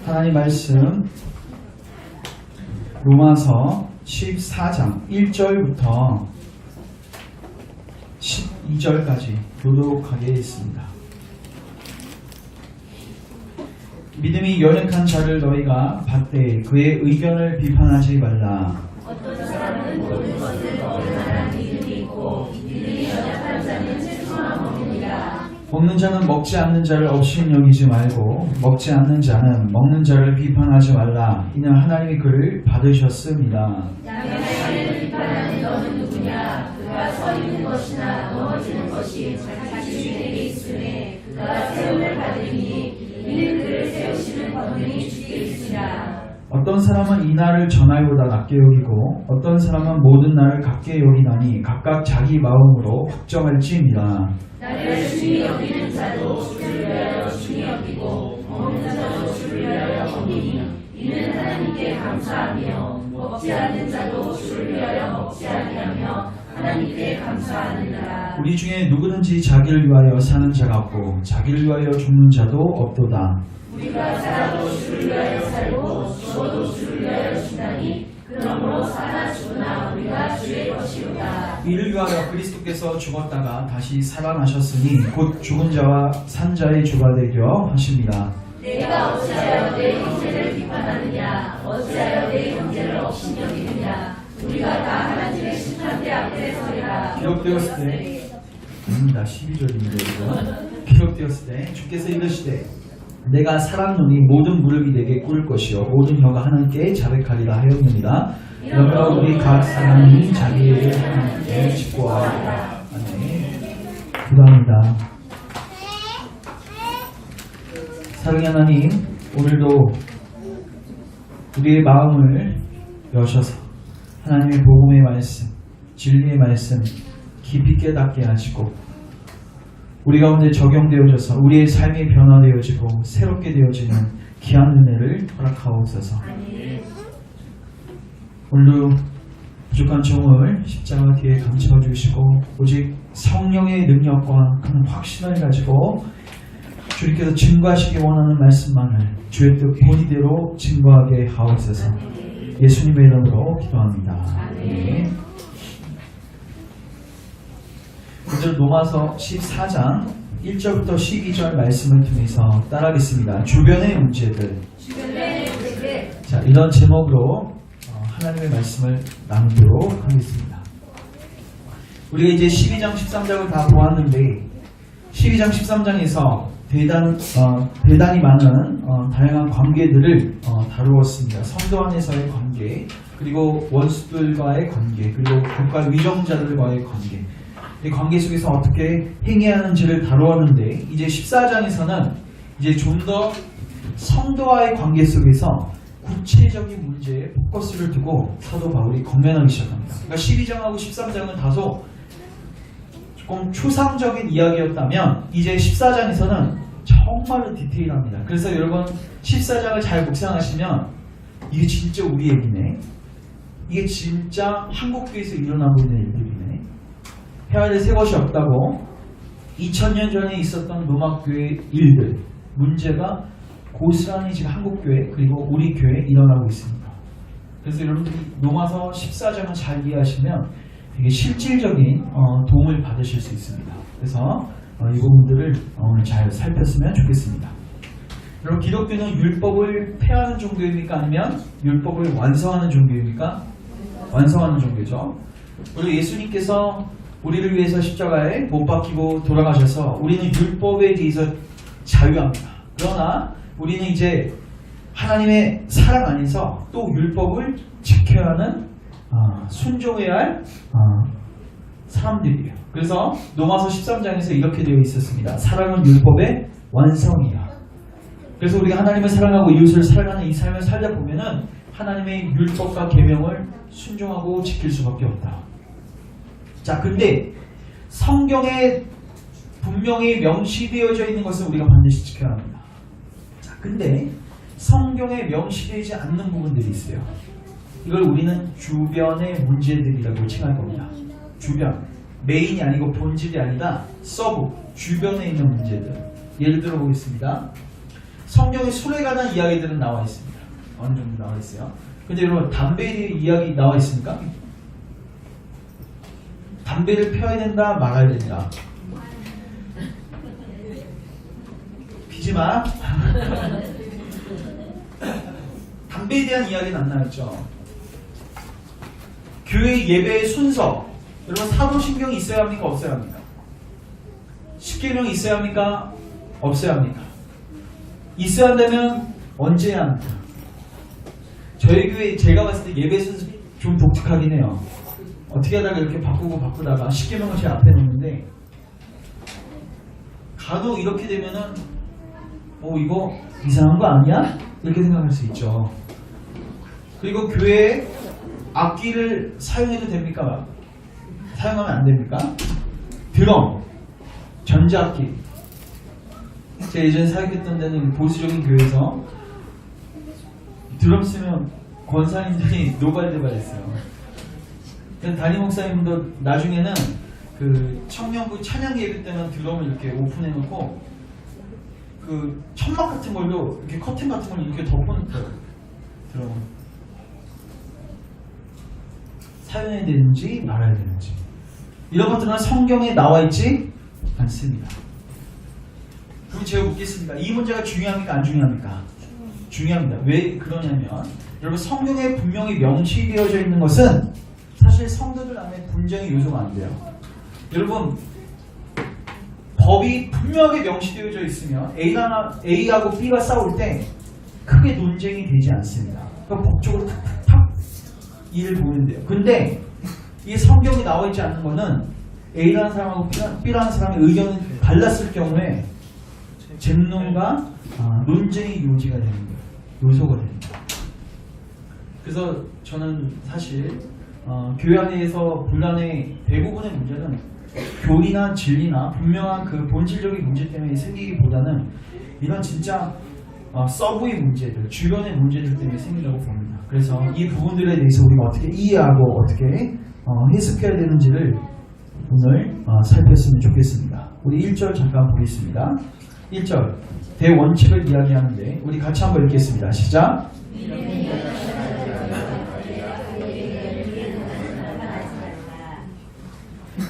하나님 말씀 로마서 14장 1절부터 12절까지 교독 하겠습니다. 믿음이 연약한 자를 너희가 받되 그의 의견을 비판하지 말라. 어떤 사람은 모든 것을 먹을 만한 믿음이 있고 믿음이 연약한 자는 채소만 먹느니라. 먹는 자는 먹지 않는 자를 없인 여기지 말고 먹지 않는 자는 먹는 자를 비판하지 말라. 이는 하나님이 그를 받으셨습니다. 양의 비판하는 너는 누구냐? 그가 서 있는 것이나 넘어지는 것이 자기 주인에게 있으매 그가 세움을 받으니 이는 그를 세우시는 권능이 주께 있으니라. 어떤 사람은 이 날을 전날보다 낮게 여기고 어떤 사람은 모든 날을 같게 여기나니 각각 자기 마음으로 확정할지니라. 나를 주님이 여기는 자도 주를 위하여 주님이 여기고 먹는 자도 주를 위하여 먹으니 이는 하나님께 감사하며 먹지 않는 자도 주를 위하여 먹지 아니하며 하나님께 감사하느니라. 우리 중에 누구든지 자기를 위하여 사는 자가 없고 자기를 위하여 죽는 자도 없도다. 우리가 살아도 주를 위하여 살고 죽어도 주를 위하여 죽나니 그러므로 사나 죽으나 우리가 주의 것이로다. 이를 위하여 그리스도께서 죽었다가 다시 살아나셨으니 곧 죽은 자와 산 자의 주가 되려 하십니다. 내가 어찌하여 내 형제를 비판하느냐? 어찌하여 내 형제를 업신여기느냐? 우리가 다 하나님의 심판대 앞에 서리라. 기록되었을 때 아닙니다. 12절입니다. 이거 기록되었을 때 주께서 이르시되 내가 살았노니 모든 무릎이 내게 꿇을 것이요 모든 혀가 하나님께 자백하리라 하였느니라. 그러므로 우리 각 사람이 자기에게 하나님께 직고하리라. 아멘. 기도합니다. 사랑의 하나님, 오늘도 우리의 마음을 여셔서 하나님의 복음의 말씀, 진리의 말씀 깊이 깨닫게 하시고 우리 가운데 적용되어져서 우리의 삶이 변화되어지고 새롭게 되어지는 귀한 은혜를 허락하옵소서. 오늘도 부족한 종을 십자가 뒤에 감춰주시고 오직 성령의 능력과 큰 확신을 가지고 주님께서 증거하시기 원하는 말씀만을 주의 뜻 본의대로 증거하게 하옵소서. 예수님의 이름으로 기도합니다. 아멘. 오늘 로마서 14장 1절부터 12절 말씀을 통해서 따라하겠습니다. 주변의 문제들. 자, 이런 제목으로 하나님의 말씀을 나누도록 하겠습니다. 우리가 이제 12장 13장을 다 보았는데 12장 13장에서 대단히 많은 다양한 관계들을 다루었습니다. 성도 안에서의 관계, 그리고 원수들과의 관계, 그리고 국가 위정자들과의 관계, 이 관계 속에서 어떻게 행해야 하는지를 다루었는데 이제 14장에서는 이제 좀 더 성도와의 관계 속에서 구체적인 문제에 포커스를 두고 사도 바울이 건면하기 시작합니다. 그러니까 12장하고 13장은 다소 조금 추상적인 이야기였다면 이제 14장에서는 정말로 디테일합니다. 그래서 여러분 14장을 잘 묵상하시면 이게 진짜 우리 얘기네, 이게 진짜 한국교회에서 일어나고 있는 일들이네, 해야 될 새 것이 없다고 2000년 전에 있었던 로마교회 일들, 문제가 고스란히 지금 한국교회 그리고 우리 교회에 일어나고 있습니다. 그래서 여러분들이 로마서 14장을 잘 이해하시면 되게 실질적인 도움을 받으실 수 있습니다. 그래서 이 부분들을 오늘 잘 살폈으면 좋겠습니다. 여러분, 기독교는 율법을 폐하는 종교입니까? 아니면 율법을 완성하는 종교입니까? 완성하는 종교죠. 그리고 예수님께서 우리를 위해서 십자가에 못 박히고 돌아가셔서 우리는 율법에 대해서 자유합니다. 그러나 우리는 이제 하나님의 사랑 안에서 또 율법을 지켜야 하는 순종해야 할 사람들이에요. 그래서 로마서 13장에서 이렇게 되어 있었습니다. 사랑은 율법의 완성이야. 그래서 우리가 하나님을 사랑하고 이웃을 사랑하는 이 삶을 살다 보면은 하나님의 율법과 계명을 순종하고 지킬 수밖에 없다. 자, 근데 성경에 분명히 명시되어져 있는 것은 우리가 반드시 지켜야 합니다. 자, 근데 성경에 명시되지 않는 부분들이 있어요. 이걸 우리는 주변의 문제들이라고 칭할 겁니다. 주변, 메인이 아니고 본질이 아니라 서브, 주변에 있는 문제들. 예를 들어 보겠습니다. 성경에 술에 관한 이야기들은 나와 있습니다. 어느 정도 나와 있어요. 근데 여러분 담배에 대한 이야기 나와 있습니까? 담배를 펴야 된다 말아야 된다. 피지 마. 담배에 대한 이야기는 안 나왔죠. 교회 예배의 순서, 여러분 사도신경이 있어야 합니까? 없어야 합니까? 십계명이 있어야 합니까? 없어야 합니까? 있어야 한다면 언제 해야 합니까? 저희 교회 제가 봤을 때 예배 순서 좀 독특하긴 해요. 어떻게 하다가 이렇게 바꾸다가 십계명을 제 앞에 놓는데 간혹 이렇게 되면은 이거 이상한 거 아니야? 이렇게 생각할 수 있죠. 그리고 교회에 악기를 사용해도 됩니까? 사용하면 안 됩니까? 드럼, 전자악기. 제가 예전에 사역했던 데는 보수적인 교회에서 드럼 쓰면 권사님들이 노발대발했어요. 담임 목사님도 나중에는 그 청년부 찬양 예배 때는 드럼을 이렇게 오픈해놓고 그 천막 같은 걸로 이렇게 커튼 같은 걸 이렇게 덮어놓고 드럼 사용해야 되는지 말아야 되는지 이런 것들은 성경에 나와 있지 않습니다. 그럼 제가 묻겠습니다. 이 문제가 중요합니까? 안 중요합니까? 중요합니다. 왜 그러냐면 여러분 성경에 분명히 명시되어져 있는 것은 사실 성도들 안에 분쟁의 요소가 안 돼요. 여러분 법이 분명하게 명시되어져 있으면 A하고 B가 싸울 때 크게 논쟁이 되지 않습니다. 그러니까 법적으로 탁탁탁 일을 보면 돼요. 근데 이 성경에 나와 있지 않는 거는 A라는 사람하고 B라는 사람의 의견이 달랐을 경우에 쟁론과 논쟁의 요지가 되는 거예요. 요소가 됩니다. 그래서 저는 사실 교회 안에서 분란의 대부분의 문제는 교리나 진리나 분명한 그 본질적인 문제 때문에 생기기보다는 이런 진짜 서브의 문제들, 주변의 문제들 때문에 생기려고 봅니다. 그래서 이 부분들에 대해서 우리가 어떻게 이해하고 어떻게 해석해야 되는지를 오늘 살폈으면 좋겠습니다. 우리 1절 잠깐 보겠습니다. 1절 대원칙을 이야기하는데 우리 같이 한번 읽겠습니다. 시작.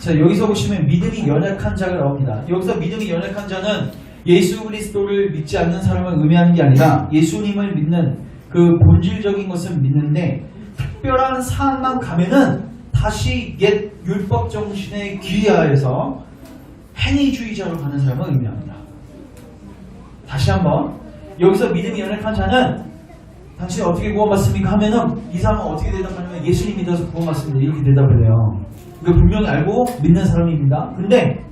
자, 여기서 보시면 믿음이 연약한 자가 나옵니다. 여기서 믿음이 연약한 자는 예수 그리스도를 믿지 않는 사람을 의미하는 게 아니라 예수님을 믿는 그 본질적인 것을 믿는데 특별한 사안만 가면은 다시 옛 율법 정신에 귀하여서 행위주의자로 가는 사람을 의미합니다. 다시 한번 여기서 믿음이 연약한 자는 당신이 어떻게 구원받습니까? 하면은 이 사람은 어떻게 대답하냐면 예수님 믿어서 구원받습니다. 이렇게 대답을 해요. 이거 분명히 알고 믿는 사람입니다. 근데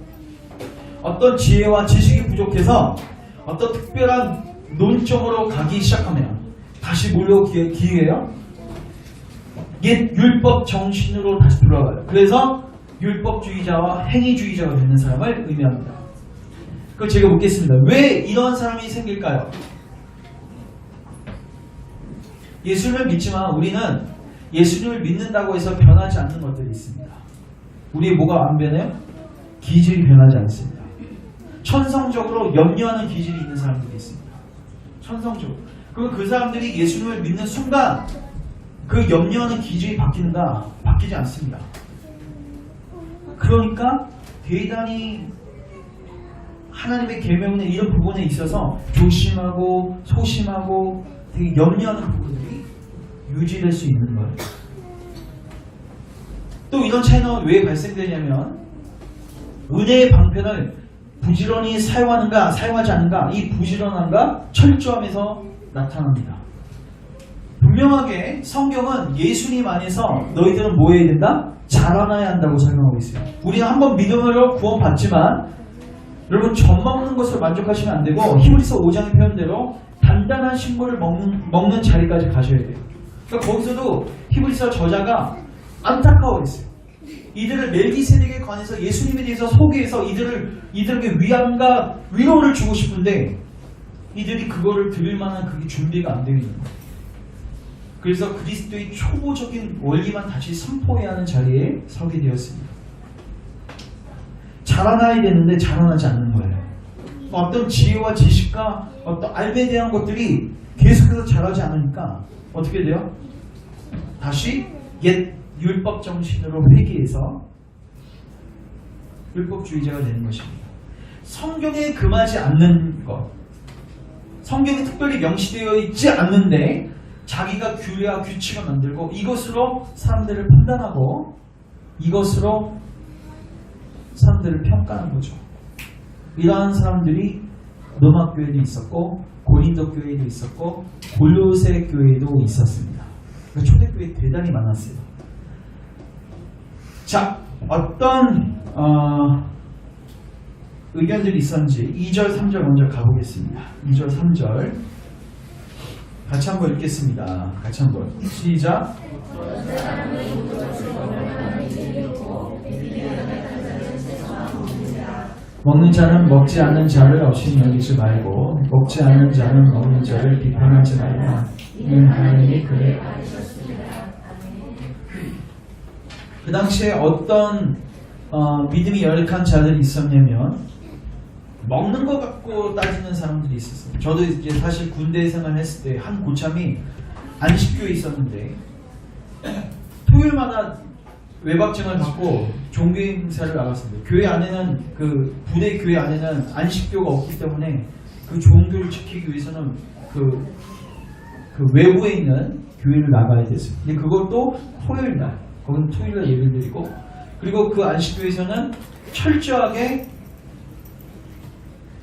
어떤 지혜와 지식이 부족해서 어떤 특별한 논점으로 가기 시작하면 다시 뭘로 기회해요? 옛 율법 정신으로 다시 돌아가요. 그래서 율법주의자와 행위주의자가 되는 사람을 의미합니다. 그럼 제가 묻겠습니다. 왜 이런 사람이 생길까요? 예수님을 믿지만 우리는 예수님을 믿는다고 해서 변하지 않는 것들이 있습니다. 우리의 뭐가 안 변해요? 기질이 변하지 않습니다. 천성적으로 염려하는 기질이 있는 사람들이 있습니다. 천성적으로. 그럼 그 사람들이 예수님을 믿는 순간 그 염려하는 기질이 바뀌는가? 바뀌지 않습니다. 그러니까 대단히 하나님의 계명의 이런 부분에 있어서 조심하고 소심하고 되게 염려하는 부분들이 유지될 수 있는 거예요. 또 이런 차이는 왜 발생되냐면 은혜의 방편을 부지런히 사용하는가 사용하지 않는가 이 부지런함과 철저함에서 나타납니다. 분명하게 성경은 예수님 안에서 너희들은 뭐 해야 된다? 자라나야 한다고 설명하고 있어요. 우리는 한번 믿음으로 구원받지만 여러분 젖먹는 것으로 만족하시면 안 되고 히브리서 5장의 표현대로 단단한 식물을 먹는 자리까지 가셔야 돼요. 그러니까 거기서도 히브리서 저자가 안타까워했어요. 이들을 멜기세덱에 관해서 예수님에 대해서 소개해서 이들에게 위안과 위로를 주고 싶은데 이들이 그거를 들을 만한 그게 준비가 안 되어 있는 거예요. 그래서 그리스도의 초보적인 원리만 다시 선포해야 하는 자리에 서게 되었습니다. 자라나야 되는데 자라나지 않는 거예요. 어떤 지혜와 지식과 어떤 알에 대한 것들이 계속해서 자라지 않으니까 어떻게 돼요? 다시 옛 율법 정신으로 회귀해서 율법주의자가 되는 것입니다. 성경에 금하지 않는 것, 성경에 특별히 명시되어 있지 않는데 자기가 규례와 규칙을 만들고 이것으로 사람들을 판단하고 이것으로 사람들을 평가하는 거죠. 이러한 사람들이 로마 교회도 있었고 고린도 교회도 있었고 골로새 교회도 있었습니다. 초대교회 대단히 많았어요. 자, 어떤 의견들이 있었는지 2절, 3절 먼저 가보겠습니다. 2절, 3절 같이 한번 읽겠습니다. 같이 한번 시작. 먹는 자는 먹지 않는 자를 없이 여기지 말고 먹지 않는 자는 먹는 자를 비판하지 말라. 이는 하나님이 그를 아시었습니다. 그 당시에 어떤 믿음이 열악한 자들이 있었냐면 먹는 것 갖고 따지는 사람들이 있었어요. 저도 이제 사실 군대 생활했을 때 한 고참이 안식교에 있었는데 토요일마다 외박증을 받고 종교 행사를 나갔습니다. 교회 안에는 그 부대 교회 안에는 안식교가 없기 때문에 그 종교를 지키기 위해서는 그 외부에 있는 교회를 나가야 됐어요. 근데 그것도 토요일 날, 거기는 토요일 날 예배를 드리고 그리고 그 안식교에서는 철저하게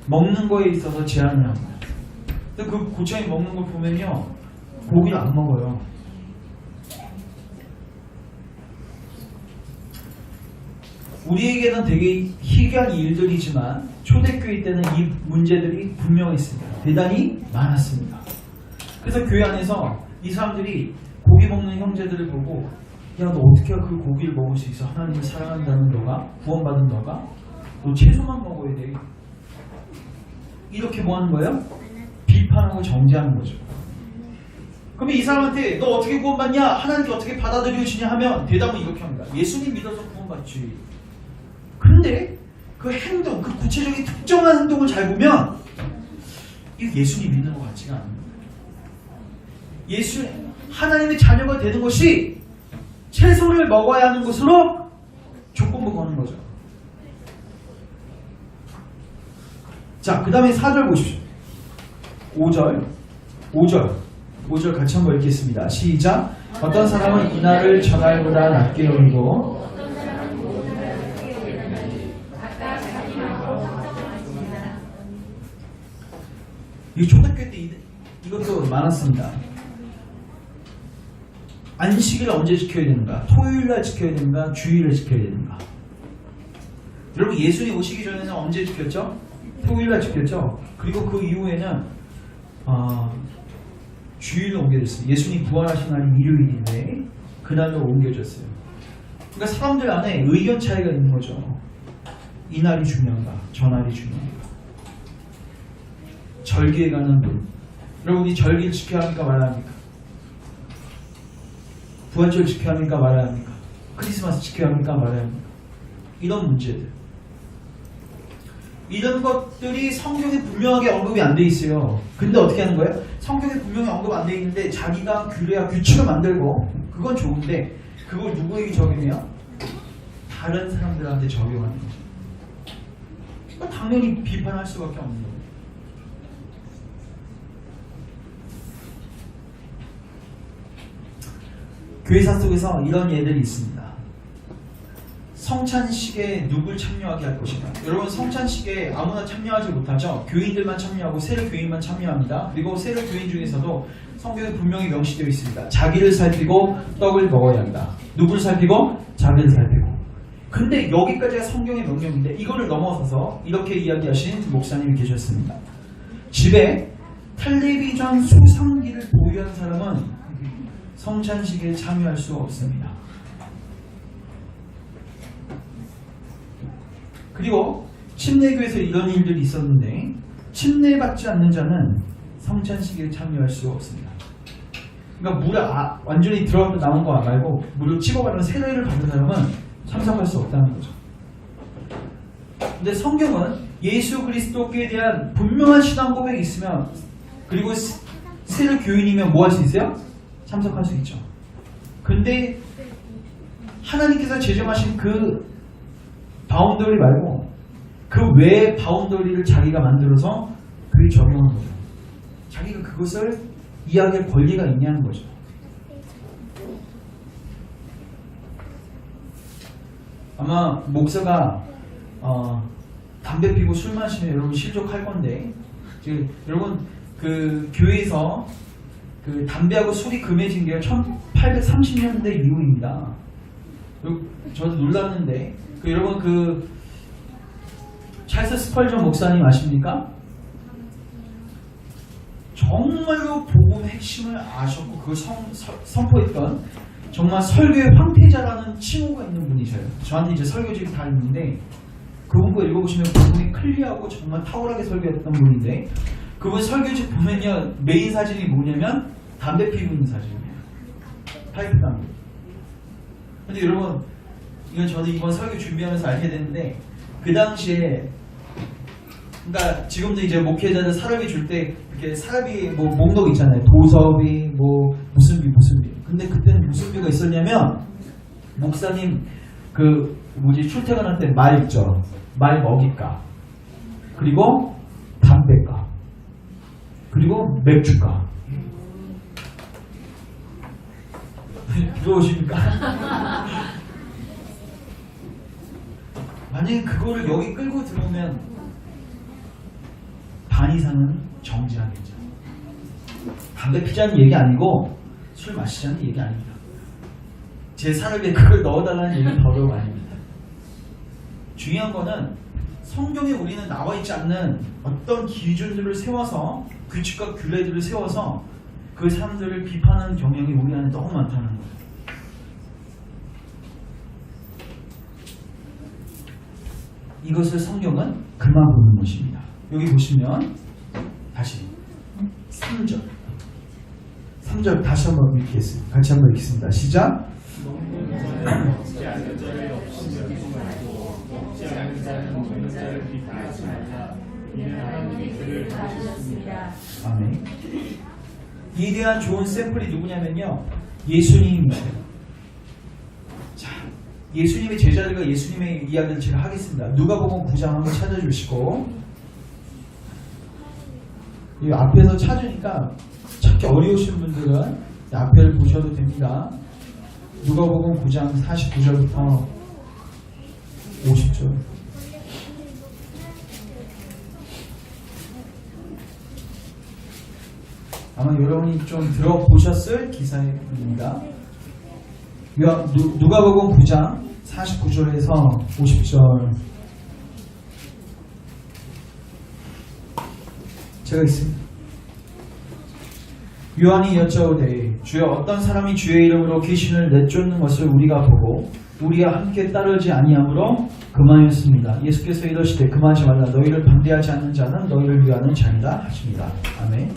먹는 거에 있어서 제한을 합니다. 근데 그 고참이 먹는 걸 보면요, 고기를 안 먹어요. 우리에게는 되게 희귀한 일들이지만 초대교회 때는 이 문제들이 분명했습니다. 대단히 많았습니다. 그래서 교회 안에서 이 사람들이 고기 먹는 형제들을 보고 야, 너 어떻게 그 고기를 먹을 수 있어? 하나님을 사랑한다는 너가, 구원받은 너가, 너 채소만 먹어야 돼. 이렇게 뭐 하는 거예요? 비판하고 정죄하는 거죠. 그러면 이 사람한테 너 어떻게 구원받냐? 하나님께 어떻게 받아들여지냐 하면 대답은 이렇게 합니다. 예수님 믿어서 구원받지. 근데 그 행동, 그 구체적인 특정한 행동을 잘 보면 이거 예수님 믿는 것 같지가 않아요. 하나님의 자녀가 되는 것이 채소를 먹어야 하는 것으로 조건부 거는 거죠. 자, 그 다음에 4절 보십시오. 5절 같이 한번 읽겠습니다. 시작. 어떤 사람은 이날을 전날보다 낮게 여기고 이 초대교회 때 이것도 많았습니다. 안식일을 언제 지켜야 되는가? 토요일날 지켜야 되는가? 주일을 지켜야 되는가? 여러분, 예수님 오시기 전에는 언제 지켰죠? 토요일날 지켰죠? 그리고 그 이후에는 주일로 옮겨졌어요. 예수님 부활하신 날이 일요일인데 그날로 옮겨졌어요. 그러니까 사람들 안에 의견 차이가 있는 거죠. 이 날이 중요한가? 저 날이 중요한가? 절기에 가는 분, 여러분이 절기를 지켜야 합니까 말아야 합니까? 부활절 지켜야 합니까 말아야 합니까? 크리스마스 지켜야 합니까 말아야 합니까? 이런 문제들, 이런 것들이 성경에 분명하게 언급이 안 돼 있어요. 근데 어떻게 하는 거예요? 성경에 분명히 언급 안 돼 있는데 자기가 규례와 규칙을 만들고, 그건 좋은데 그걸 누구에게 적용해요? 다른 사람들한테 적용하는 거죠. 당연히 비판할 수밖에 없는 거예요. 교회사 속에서 이런 예들이 있습니다. 성찬식에 누굴 참여하게 할 것인가? 여러분, 성찬식에 아무나 참여하지 못하죠. 교인들만 참여하고 세례 교인만 참여합니다. 그리고 세례 교인 중에서도 성경에 분명히 명시되어 있습니다. 자기를 살피고 떡을 먹어야 한다. 누굴 살피고? 자기를 살피고. 근데 여기까지가 성경의 명령인데 이거를 넘어서서 이렇게 이야기하신 목사님이 계셨습니다. 집에 텔레비전 수상기를 보유한 사람은 성찬식에 참여할 수 없습니다. 그리고 침례교에서 이런 일들이 있었는데 침례받지 않는 자는 성찬식에 참여할 수 없습니다. 그러니까 물에 완전히 들어갔다 나온 거 말고 물을 찍어가는 세례를 받는 사람은 참석할 수 없다는 거죠. 근데 성경은 예수 그리스도께 대한 분명한 신앙 고백이 있으면, 그리고 세례 교인이면 뭐 할 수 있어요? 참석할 수 있죠. 근데 하나님께서 제정하신 그 바운더리 말고 그 외의 바운더리를 자기가 만들어서 그게 적용한 거죠. 자기가 그것을 이야기할 권리가 있냐는 거죠. 아마 목사가 담배 피고 술 마시면 여러분 실족할 건데, 지금 여러분 그 교회에서 그 담배하고 술이 금해진 게 1830년대 이후입니다. 저도 놀랐는데, 여러분 그 찰스 스펄전 목사님 아십니까? 정말로 복음의 핵심을 아셨고 그걸 선포했던 정말 설교의 황태자라는 칭호가 있는 분이셔요. 저한테 이제 설교집이 다 있는데 그분 거 읽어보시면 복음이 클리어하고 정말 탁월하게 설교했던 분인데, 그분 설교집 보면요 메인 사진이 뭐냐면 담배 피고 있는 사진이에요. 파이프 담배. 근데 여러분 이건 저는 이번 설교 준비하면서 알게 됐는데, 그 당시에 그러니까 지금도 이제 목회자들 사례비 줄 때 이렇게 사례비 뭐 목록 있잖아요. 도서비 뭐 무슨 비. 근데 그때는 무슨 비가 있었냐면, 목사님 그 뭐지 출퇴근할 때 말 있죠. 말 먹이값, 그리고 담배값, 그리고 맥주값. 부러우십니까? 만약에 그거를 여기 끌고 들어오면 반 이상은 정지하겠죠. 담배 피자는 얘기 아니고 술 마시자는 얘기 아닙니다. 제 사람에 그걸 넣어달라는 얘기는 더더욱 아닙니다. 중요한 거는 성경에 우리는 나와 있지 않는 어떤 기준들을 세워서, 규칙과 규례들을 세워서 그 사람들을 비판하는 경향이 우리 안에 너무 많다는 거예요. 이것을 성경은 그만 보는 것입니다. 여기 보시면 다시 3절 다시 한번 읽겠습니다. 같이 한번 읽겠습니다. 시작. 아멘. 이에 대한 좋은 샘플이 누구냐면요, 예수님이세요. 자, 예수님의 제자들과 예수님의 이야기를 제가 하겠습니다. 누가복음 9장 한번 찾아주시고, 이 앞에서 찾으니까 찾기 어려우신 분들은 앞에를 보셔도 됩니다. 누가복음 9장 49절부터 50절. 아마 여러분이 좀 들어보셨을 기사입니다. 누가복음 9장 49절에서 50절 제가 있습니다. 요한이 여짜오되 주여 어떤 사람이 주의 이름으로 귀신을 내쫓는 것을 우리가 보고 우리와 함께 따르지 아니하므로 금하였습니다. 예수께서 이러시되 금하지 말라. 너희를 반대하지 않는 자는 너희를 위하는 자니라 하십니다. 아멘.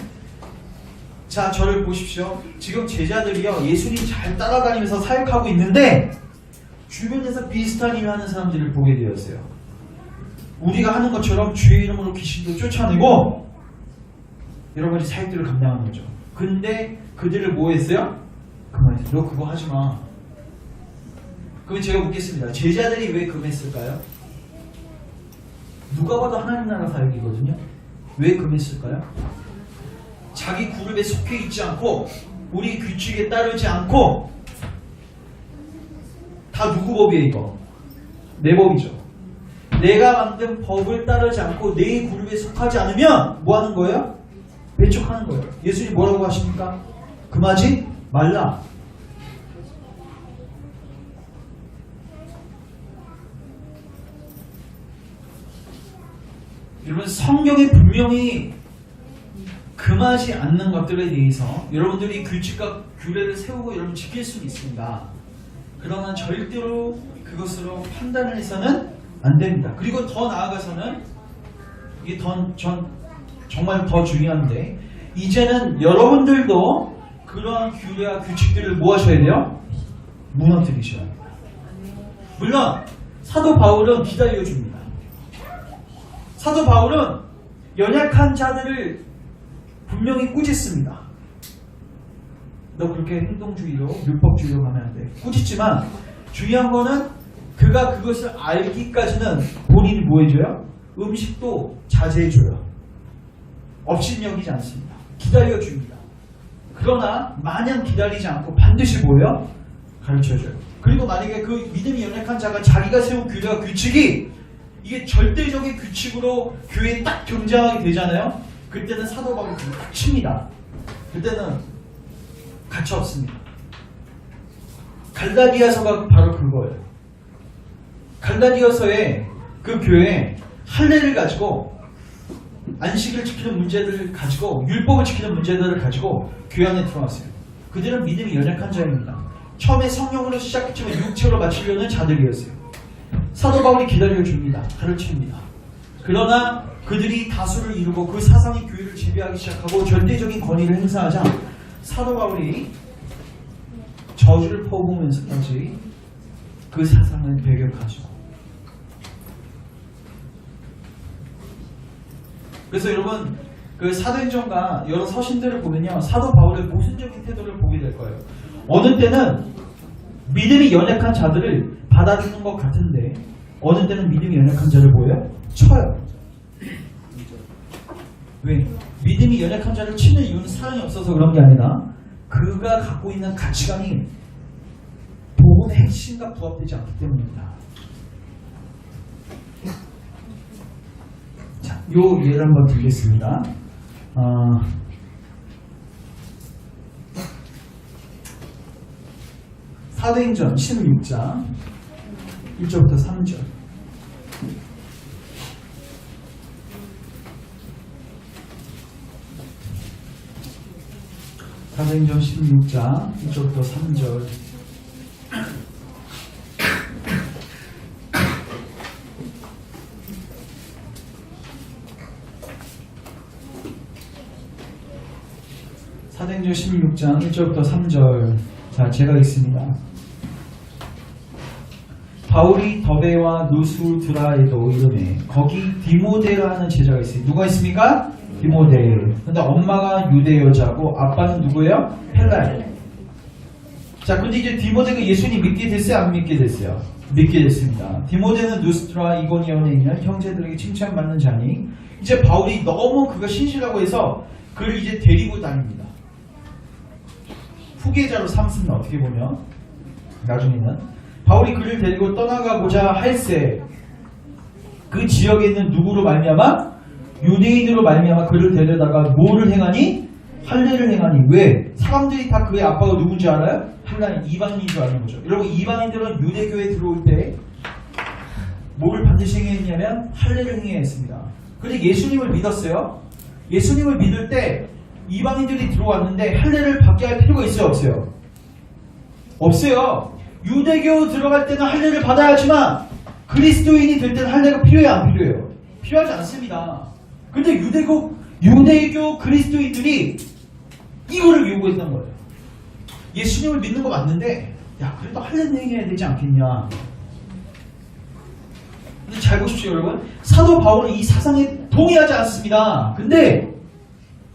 자, 저를 보십시오. 지금 제자들이요 예수님 잘 따라다니면서 사역하고 있는데 주변에서 비슷한 일을 하는 사람들을 보게 되었어요. 우리가 하는 것처럼 주의 이름으로 귀신도 쫓아내고 여러 가지 사역들을 감당하는 거죠. 근데 그들을 뭐 했어요? 금했어요. 너 그거 하지 마. 그럼 제가 묻겠습니다. 제자들이 왜 금했을까요? 누가 봐도 하나님 나라 사역이거든요. 왜 금했을까요? 자기 그룹에 속해 있지 않고 우리 규칙에 따르지 않고 다 누구 법이에요 이거? 내 법이죠. 내가 만든 법을 따르지 않고 내 그룹에 속하지 않으면 뭐 하는 거예요? 배척하는 거예요. 예수님 뭐라고 하십니까? 금하지 말라. 여러분 성경에 분명히 금하지 않는 것들에 대해서 여러분들이 규칙과 규례를 세우고 여러분 지킬 수는 있습니다. 그러나 절대로 그것으로 판단을 해서는 안 됩니다. 그리고 더 나아가서는 이게 정말 더 중요한데 이제는 여러분들도 그러한 규례와 규칙들을 뭐 하셔야 돼요? 무너뜨리셔야 합니다. 물론 사도 바울은 기다려줍니다. 사도 바울은 연약한 자들을 분명히 꾸짖습니다. 너 그렇게 행동주의로 율법주의로 가면 안 돼. 꾸짖지만 중요한 거는 그가 그것을 알기까지는 본인이 뭐 해줘요? 음식도 자제해줘요. 업신여기지 않습니다. 기다려줍니다. 그러나 마냥 기다리지 않고 반드시 뭐예요? 가르쳐줘요. 그리고 만약에 그 믿음이 연약한 자가 자기가 세운 규례와 규칙이 이게 절대적인 규칙으로 교회에 딱 등장하게 되잖아요. 그때는 사도 바울이 딱 칩니다. 그때는 가차 없습니다. 갈라디아서가 바로 그거예요. 갈라디아서에 그 교회에 할례를 가지고 안식을 지키는 문제들을 가지고 율법을 지키는 문제들을 가지고 교회 안에 들어왔어요. 그들은 믿음이 연약한 자입니다. 처음에 성령으로 시작했지만 육체로 마치려는 자들이었어요. 사도 바울이 기다려줍니다. 가르칩니다. 그러나 그들이 다수를 이루고 그 사상이 교회를 지배하기 시작하고 절대적인 권위를 행사하자 사도 바울이 저주를 퍼부으면서까지 그 사상을 배격하죠. 그래서 여러분 그 사도행전과 여러 서신들을 보면요, 사도 바울의 모순적인 태도를 보게 될 거예요. 어느 때는 믿음이 연약한 자들을 받아주는 것 같은데 어느 때는 믿음이 연약한 자를 뭐예요? 쳐요. 왜? 믿음이 연약한 자를 치는 이유는 사랑이 없어서 그런 게 아니라 그가 갖고 있는 가치관이 복음의 핵심과 부합되지 않기 때문입니다. 자, 요 예를 한번 드리겠습니다. 사도행전 16장 1절부터 3절. 사도행전 16장 1절부터 3절. 사도행전 16장 1절부터 3절. 자, 제가 읽습니다. 바울이 더베와 누스드라에도 이름에 거기 디모데라는 제자가 있어요. 누가 있습니까? 디모데. 근데 엄마가 유대 여자고 아빠는 누구예요? 헬라예요. 자, 근데 이제 디모데가 예수님 믿게 됐어요? 안 믿게 됐어요? 믿게 됐습니다. 디모데는 누스드라 이고니온에 있는 형제들에게 칭찬받는 자니 이제 바울이 너무 그가 신실하고 해서 그를 이제 데리고 다닙니다. 후계자로 삼습니다. 어떻게 보면 나중에는 바울이 그를 데리고 떠나가고자 할세 그 지역에 있는 누구로 말미암아? 유대인으로 말미암아 그를 데려다가 뭐를 행하니? 할례를 행하니. 왜? 사람들이 다 그의 아빠가 누군지 알아요? 헬라인, 이방인인 줄 아는 거죠. 여러분, 이방인들은 유대교에 들어올 때 뭐를 반드시 행해야 했냐면 할례를 행해야 했습니다. 근데 예수님을 믿었어요. 예수님을 믿을 때 이방인들이 들어왔는데 할례를 받게 할 필요가 있어요? 없어요? 없어요. 유대교 들어갈 때는 할례를 받아야 하지만 그리스도인이 될 때는 할례가 필요해요? 안 필요해요? 필요하지 않습니다. 근데 유대교 그리스도인들이 이거를 요구했던 거예요. 예수님을 믿는 거 맞는데 야, 그래도 할례는 행해야 되지 않겠냐. 근데 잘 보십시오, 여러분. 사도 바울은 이 사상에 동의하지 않습니다. 근데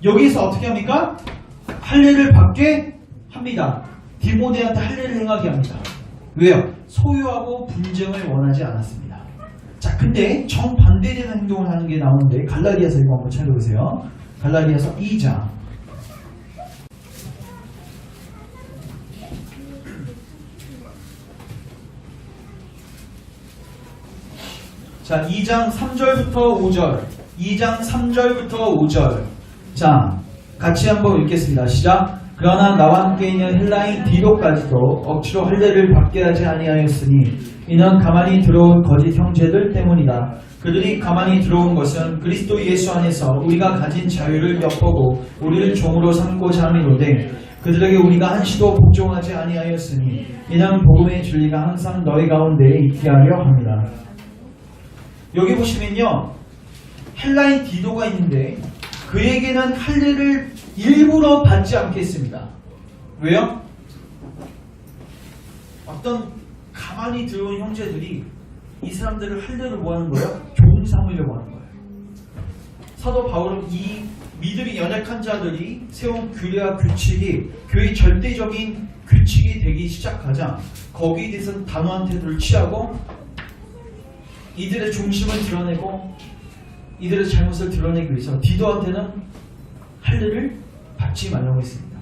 여기서 어떻게 합니까? 할례를 받게 합니다. 디모데한테 할례를 행하게 합니다. 왜요? 소유하고 분쟁을 원하지 않았습니다. 자, 근데 정반대되는 행동을 하는 게 나오는데 갈라디아서 이거 한번 찾아보세요. 갈라디아서 2장. 자, 2장 3절부터 5절. 2장 3절부터 5절. 자, 같이 한번 읽겠습니다. 시작. 그러나 나와 함께 있는 헬라인 디도까지도 억지로 할례를 받게 하지 아니하였으니 이는 가만히 들어온 거짓 형제들 때문이다. 그들이 가만히 들어온 것은 그리스도 예수 안에서 우리가 가진 자유를 엿보고 우리를 종으로 삼고자 함이로되 그들에게 우리가 한시도 복종하지 아니하였으니 이는 복음의 진리가 항상 너희 가운데 있게 하려 합니다. 여기 보시면요, 헬라인 디도가 있는데 그에게는 할례를 일부러 받지 않겠습니다. 왜요? 어떤 가만히 들어온 형제들이 이 사람들을 할례를 뭐 하는 거예요? 종 삼으려고 하는 거예요. 사도 바울은 이 믿음이 연약한 자들이 세운 규례와 규칙이 교회의 절대적인 규칙이 되기 시작하자 거기에 대해서 단호한 태도를 취하고 이들의 중심을 드러내고 이들의 잘못을 드러내기 위해서 디도한테는 할례를 받지 말라고 했습니다.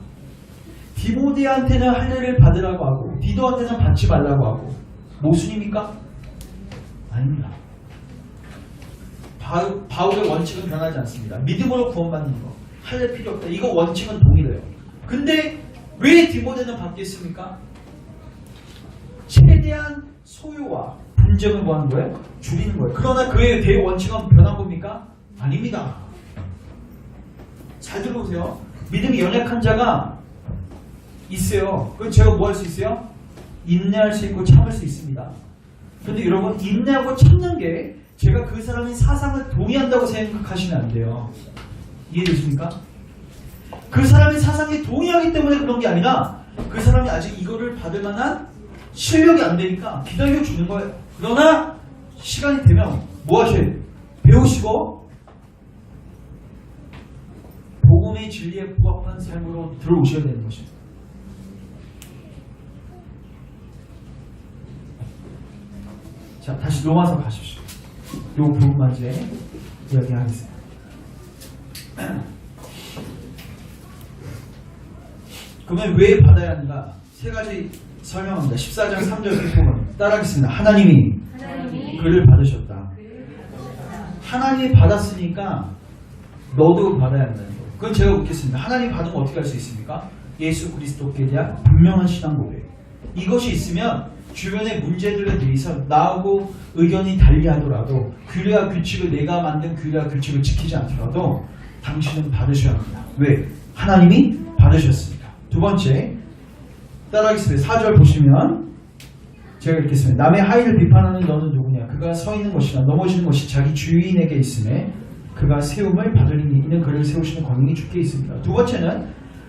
디모데한테는 할례를 받으라고 하고 디도한테는 받지 말라고 하고 모순입니까? 아닙니다. 바울의 원칙은 변하지 않습니다. 믿음으로 구원받는 거, 할례 필요 없다. 이거 원칙은 동일해요. 근데 왜 디모데는 받겠습니까? 최대한 소유와 분쟁을 뭐 하는 거예요? 줄이는 거예요. 그러나 그의 대원칙은 변한 겁니까? 아닙니다. 잘 들어보세요. 믿음이 연약한 자가 있어요. 그럼 제가 뭐 할 수 있어요? 인내할 수 있고 참을 수 있습니다. 근데 여러분, 인내하고 참는 게 제가 그 사람의 사상을 동의한다고 생각하시면 안 돼요. 이해되십니까? 그 사람의 사상에 동의하기 때문에 그런 게 아니라 그 사람이 아직 이거를 받을 만한 실력이 안 되니까 기다려주는 거예요. 그러나 시간이 되면 뭐 하셔야 돼요? 배우시고 복음의 진리에 부합한 삶으로 들어오셔야 되는 것입니다. 자, 다시 로마서 가십시오. 요 부분만 이제 이야기하겠습니다. 그러면 왜 받아야 하는가? 세 가지 설명합니다. 14장 3절 부분 따라하겠습니다. 하나님이 그를 받으셨다. 하나님이 받았으니까 너도 받아야 한다는 거예요. 그건 제가 묻겠습니다. 하나님이 받으면 어떻게 할 수 있습니까? 예수 그리스도께 대한 분명한 신앙 고백. 이것이 있으면 주변의 문제들에 대해서 나하고 의견이 달리하더라도 규례와 규칙을 내가 만든 규례와 규칙을 지키지 않더라도 당신은 받으셔야 합니다. 왜? 하나님이 받으셨습니다. 두 번째 따라하겠습니다. 4절 보시면 제가 읽겠습니다. 남의 하의를 비판하는 너는 누구냐? 그가 서 있는 것이나 넘어지는 것이 자기 주인에게 있음에 그가 세움을 받으리니 이는 그를 세우시는 권능이 주께 있습니다. 두 번째는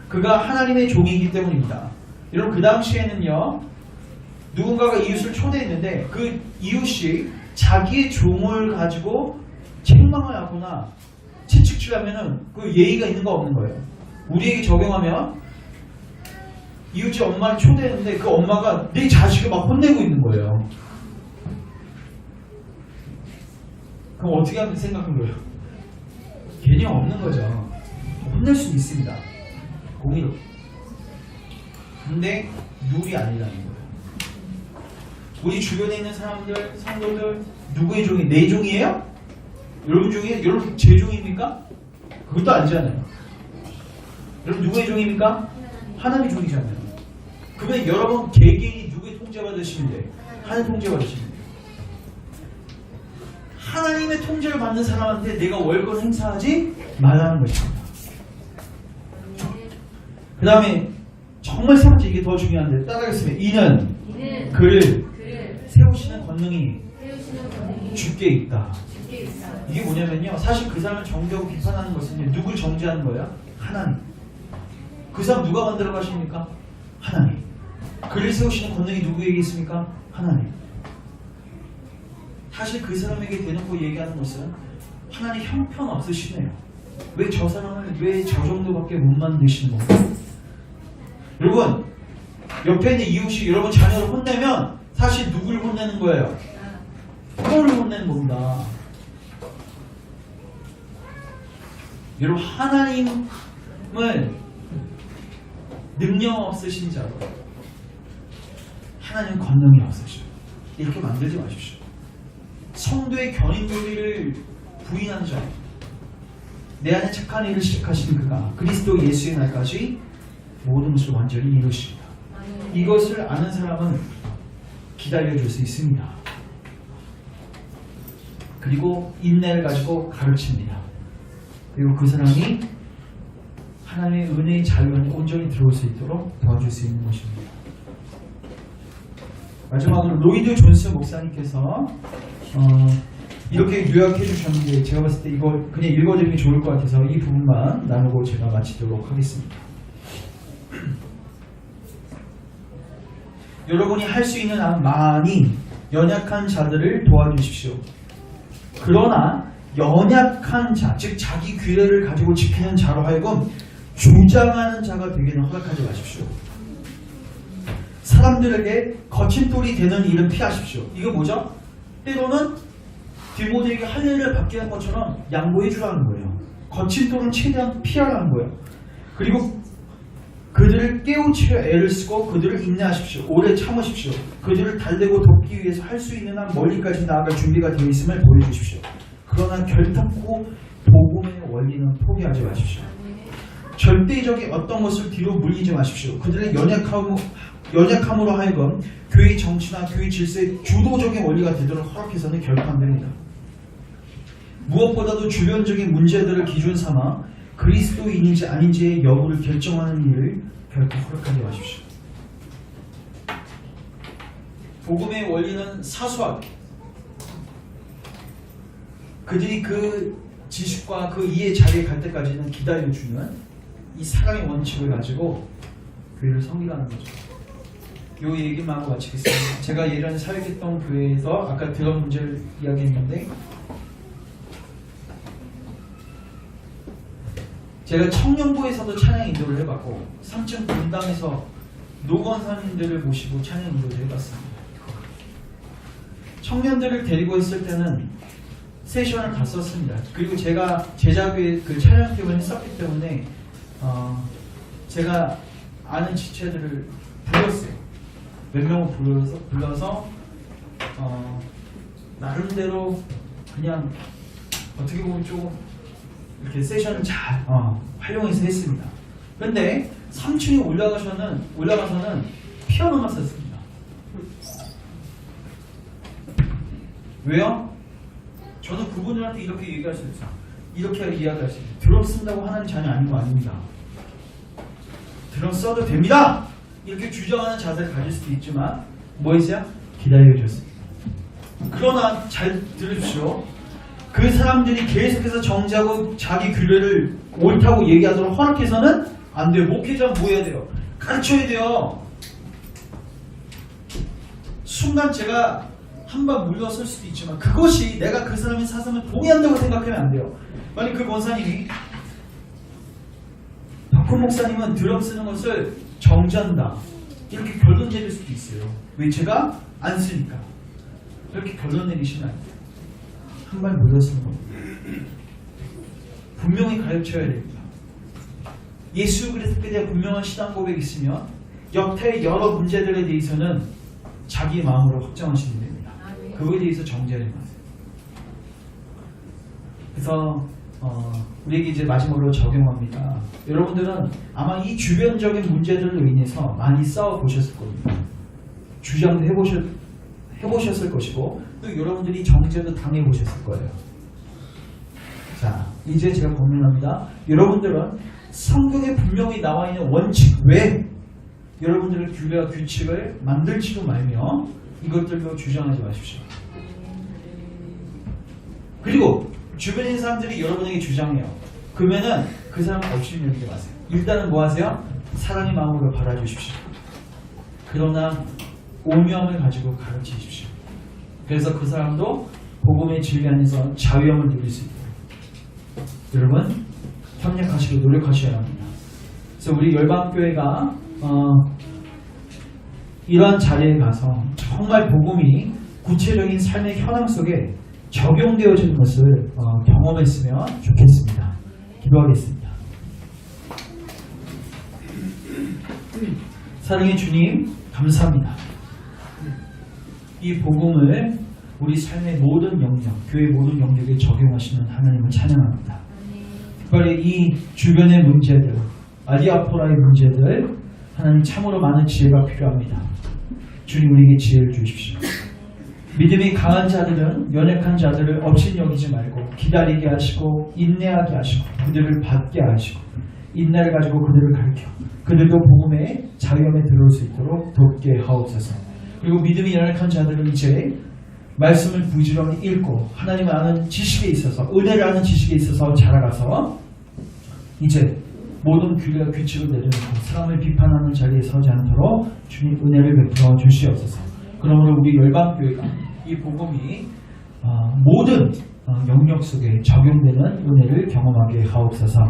그가 하나님의 종이기 때문입니다. 여러분 그 당시에는요 누군가가 이웃을 초대했는데 그 이웃이 자기의 종을 가지고 책망을 하거나 채찍질하면은 그 예의가 있는 거 없는 거예요. 우리에게 적용하면 이웃이 엄마를 초대했는데 그 엄마가 내 자식을 막 혼내고 있는 거예요. 그럼 어떻게 하면 생각한 거예요? 개념 없는 거죠. 혼낼 수는 있습니다. 공의로. 근데 룰이 아니라는 거예요. 우리 주변에 있는 사람들, 성도들 누구의 종이? 내 종이에요? 여러분 종이에요? 여러분 제 종입니까? 그것도 아니잖아요. 여러분 누구의 종입니까? 하나님의 종이잖아요. 그러면 여러분 개개인이 누구의 통제받으시면 돼요? 하나님 통제받으시면 돼요. 하나님의 통제를 받는 사람한테 내가 월권 행사하지 말라는 것입니다. 그 다음에 정말 세 번째 이게 더 중요한데 따라하겠습니다. 이는 그를 세우시는 권능이 주께 있다. 이게 뭐냐면요. 사실 그 사람을 정죄하고 비판하는 것은 누굴 정죄하는 거예요? 하나님. 그 사람 누가 만들어 가십니까? 하나님. 그를 세우시는 권능이 누구에게 있습니까? 하나님. 사실 그 사람에게 대놓고 얘기하는 것은 하나님 형편 없으시네요. 왜 저 사람을 왜 저 정도밖에 못 만드시는 건가? 여러분 옆에 있는 이웃이 여러분 자녀를 혼내면 사실 누굴 혼내는 거예요? 서로를 혼내는 겁니다. 여러분 하나님을 능력 없으신 자로 하나님 권능이 없으셔. 이렇게 만들지 마십시오. 성도의 견인 도리를 부인하는 자, 내 안에 착한 일을 시작하신 그가 그리스도 예수의 날까지 모든 것을 완전히 이루십니다. 이것을 아는 사람은 기다려줄 수 있습니다. 그리고 인내를 가지고 가르칩니다. 그리고 그 사람이 하나님의 은혜의 자유 안에 온전히 들어올 수 있도록 도와줄 수 있는 것입니다. 마지막으로 로이드 존스 목사님께서 이렇게 요약해 주셨는데 제가 봤을 때 이걸 그냥 읽어드리면 좋을 것 같아서 이 부분만 나누고 제가 마치도록 하겠습니다. 여러분이 할 수 있는 한 많이 연약한 자들을 도와주십시오. 그러나 연약한 자, 즉 자기 규례를 가지고 지키는 자로 하여금 주장하는 자가 되기는 허락하지 마십시오. 사람들에게 거친 돌이 되는 일은 피하십시오. 이거 뭐죠? 때로는 디모데에게 할 일을 맡기는 것처럼 양보해 주라는 거예요. 거친 돌은 최대한 피하라는 거예요. 그리고 그들을 깨우치려 애를 쓰고 그들을 인내하십시오. 오래 참으십시오. 그들을 달래고 돕기 위해서 할 수 있는 한 멀리까지 나아갈 준비가 되어 있음을 보여주십시오. 그러나 결탄코 복음의 원리는 포기하지 마십시오. 절대적인 어떤 것을 뒤로 물리지 마십시오. 그들의 연약함으로 하여금 교회 정치나 교회 질서의 주도적인 원리가 되도록 허락해서는 결코 안 됩니다. 무엇보다도 주변적인 문제들을 기준 삼아 그리스도인인지 아닌지의 여부를 결정하는 일을 결코 허락하지 마십시오. 복음의 원리는 사소하게 그들이 그 지식과 그 이해 자리에 갈 때까지는 기다려주는 이 사랑의 원칙을 가지고 교회를 섬기라는 거죠. 요 얘기만 하고 마치겠습니다. 제가 예전에 사역했던 교회에서 아까 드럼 문제를 이야기했는데 제가 청년부에서도 찬양 인도를 해봤고 3층 분당에서 노건사님들을 모시고 찬양 인도를 해봤습니다. 청년들을 데리고 있을 때는 세션을 다 썼습니다. 그리고 제가 제자교회 그 찬양팀을 했었기 때문에 제가 아는 지체들을 불렀어요. 몇 명을 불러서 나름대로 그냥 어떻게 보면 조금 이렇게 세션을 잘 활용해서 했습니다. 그런데 3층에 올라가서는 피아노만 썼습니다. 왜요? 저는 그분들한테 이렇게 얘기할 수 있어요. 이렇게 이야기할 수 있어요. 드럼 쓴다고 하나님 자녀 아닌 거 아닙니다. 드럼 써도 됩니다. 이렇게 주장하는 자세를 가질 수도 있지만 뭐였어요? 기다려줬습니다. 그러나 잘 들으십시오. 그 사람들이 계속해서 정지하고 자기 규례를 옳다고 얘기하도록 허락해서는 안 돼요. 목회자는 뭐 해야 돼요? 가르쳐야 돼요. 순간 제가 한 번 물러설 수도 있지만 그것이 내가 그 사람의 사상을 동의한다고 생각하면 안 돼요. 만약 그 권사님이 박훈 목사님은 드럼 쓰는 것을 정지한다 이렇게 결론 내릴 수도 있어요. 왜? 제가 안 쓰니까. 이렇게 결론 내리시면 안 돼요. 한 발 물러서는 겁니다. 분명히 가르쳐야 됩니다. 예수 그리스도에 대한 분명한 신앙 고백이 있으면 여타의 여러 문제들에 대해서는 자기 마음으로 확정하시면 됩니다. 그거에 대해서 정죄하지 마세요. 그래서 우리에게 이제 마지막으로 적용합니다. 여러분들은 아마 이 주변적인 문제들로 인해서 많이 싸워보셨을 겁니다. 주장도 해보셨을 것이고 또 여러분들이 정죄도 당해보셨을 거예요. 자, 이제 제가 고민합니다. 여러분들은 성경에 분명히 나와 있는 원칙 외에 여러분들의 규례와 규칙을 만들지도 말며 이것들로 주장하지 마십시오. 그리고 주변에 있는 사람들이 여러분에게 주장해요. 그러면은 그 사람 없이 여기지 마세요. 일단은 뭐 하세요? 사랑의 마음으로 바라주십시오. 그러나 오묘함을 가지고 가르치십시오. 그래서 그 사람도 복음의 진리 안에서 자유함을 누릴 수 있도록 여러분 협력하시고 노력하셔야 합니다. 그래서 우리 열방교회가 이러한 자리에 가서 정말 복음이 구체적인 삶의 현황 속에 적용되어지는 것을 경험했으면 좋겠습니다. 기도하겠습니다. 사랑의 주님 감사합니다. 이 복음을 우리 삶의 모든 영역, 교회 모든 영역에 적용하시는 하나님을 찬양합니다. 특별히 이 주변의 문제들, 아디아포라의 문제들 하나님 참으로 많은 지혜가 필요합니다. 주님 우리에게 지혜를 주십시오. 믿음이 강한 자들은 연약한 자들을 없인 여기지 말고 기다리게 하시고 인내하게 하시고 그들을 받게 하시고 인내를 가지고 그들을 가르쳐 그들도 복음의 자유함에 들어올 수 있도록 돕게 하옵소서. 그리고 믿음이 연약한 자들은 이제 말씀을 부지런히 읽고 하나님을 아는 지식에 있어서 은혜를 아는 지식에 있어서 자라가서 이제 모든 규례와 규칙을 내려놓고 사람을 비판하는 자리에 서지 않도록 주님 은혜를 베풀어 주시옵소서. 그러므로 우리 열방교회가 이 복음이 모든 영역 속에 적용되는 은혜를 경험하게 하옵소서.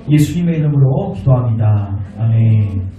예수님의 이름으로 기도합니다. 아멘.